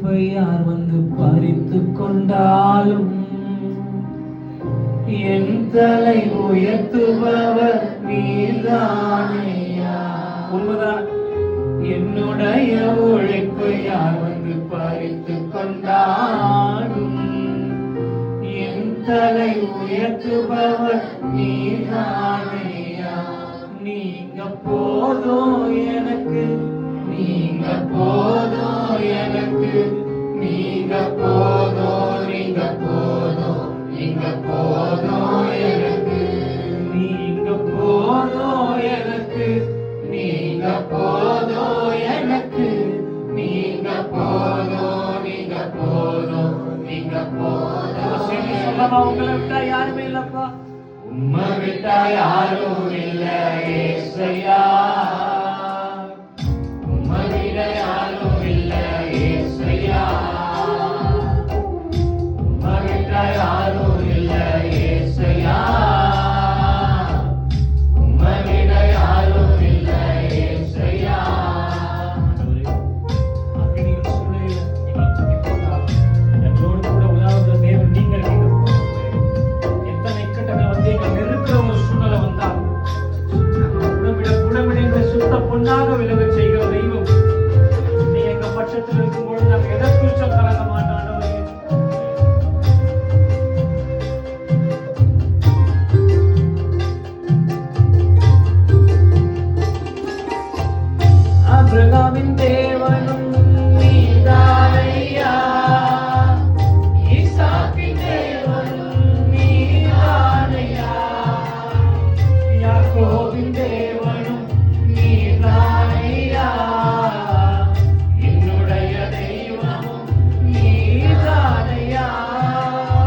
உழைப்பை யார் வந்து பறித்து கொண்டாலும் என் தலை உயர்த்துபவர் நீதானையா. உண்மைதான். என்னுடைய உழைப்பை யார் வந்து பறித்து கொண்டாலும் என் தலை உயர்த்துபவர் நீதானையா. நீங்க போதும் எனக்கு, நீங்க போதும் எனக்கு, நீங்க போதும், நீங்க போதும், நீங்க போதும் எனக்கு, நீங்க போதும் எனக்கு, நீங்க போதும் எனக்கு, நீங்க போதும், நீங்க போதும், நீங்க போதும். சொல்லமா, உங்களை விட்டா யாருமே இல்லப்பா, உம்மை விட்டா யாரும் இல்லை ஏசையா.